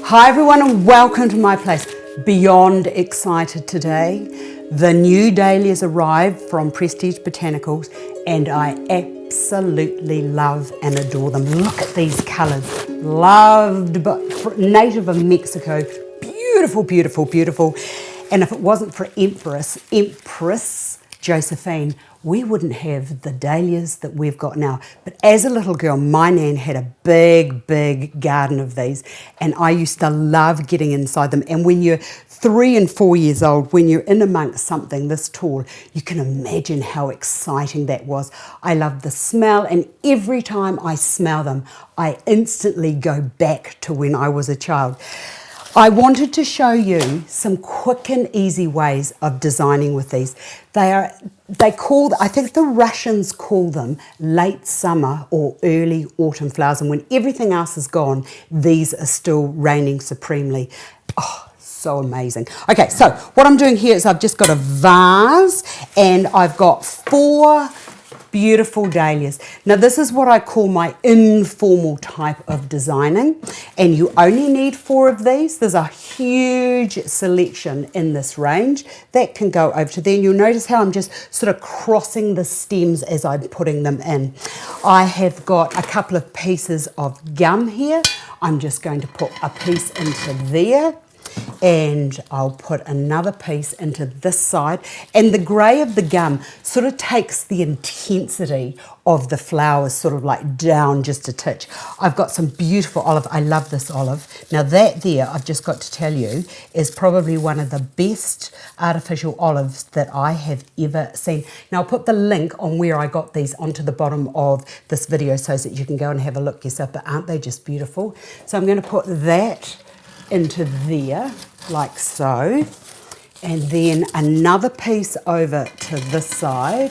Hi everyone and welcome to my place. Beyond excited today. The new dahlias arrived from Prestige Botanicals and I absolutely love and adore them. Look at these colours. Loved, but native of Mexico. Beautiful, beautiful, beautiful. And if it wasn't for Empress Josephine, we wouldn't have the dahlias that we've got now. But as a little girl, my nan had a big, big garden of these, and I used to love getting inside them. And when you're 3 and 4 years old, when you're in amongst something this tall, you can imagine how exciting that was. I love the smell, and every time I smell them, I instantly go back to when I was a child. I wanted to show you some quick and easy ways of designing with these. I think the Russians call them late summer or early autumn flowers, and when everything else is gone, these are still reigning supremely. Oh, so amazing. Okay, so what I'm doing here is I've just got a vase and I've got 4 beautiful dahlias. Now this is what I call my informal type of designing, and you only need 4 of these. There's a huge selection in this range that can go over to there. And you'll notice how I'm just sort of crossing the stems as I'm putting them in. I have got a couple of pieces of gum here. I'm just going to put a piece into there, and I'll put another piece into this side, and the grey of the gum sort of takes the intensity of the flowers sort of like down just a titch. I've got some beautiful olive. I love this olive. Now that there, I've just got to tell you, is probably one of the best artificial olives that I have ever seen. Now I'll put the link on where I got these onto the bottom of this video so that you can go and have a look yourself, but aren't they just beautiful? So I'm going to put that into there like so, and then another piece over to this side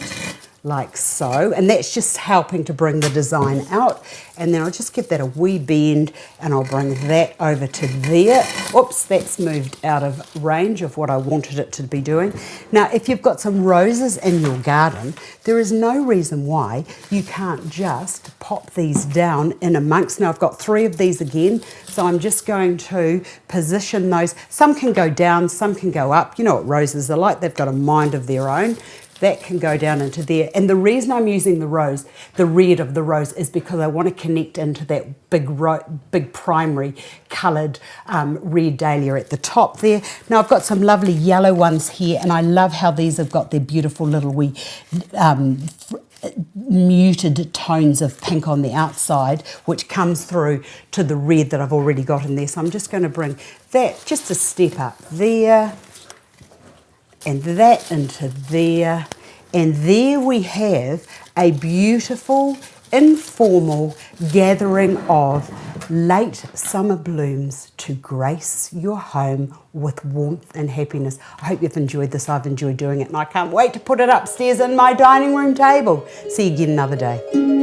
like so, and that's just helping to bring the design out. And then I'll just give that a wee bend and I'll bring that over to there. Oops, that's moved out of range of what I wanted it to be doing. Now if you've got some roses in your garden, there is no reason why you can't just pop these down in amongst. Now I've got 3 of these again, so I'm just going to position those. Some can go down, some can go up. You know what roses are like, they've got a mind of their own. That can go down into there. And the reason I'm using the rose, the red of the rose, is because I want to connect into that big primary coloured red dahlia at the top there. Now I've got some lovely yellow ones here, and I love how these have got their beautiful little wee muted tones of pink on the outside, which comes through to the red that I've already got in there. So I'm just going to bring that just a step up there, and that into there, and there we have a beautiful informal gathering of late summer blooms to grace your home with warmth and happiness. I hope you've enjoyed this. I've enjoyed doing it, and I can't wait to put it upstairs in my dining room table. See you again another day.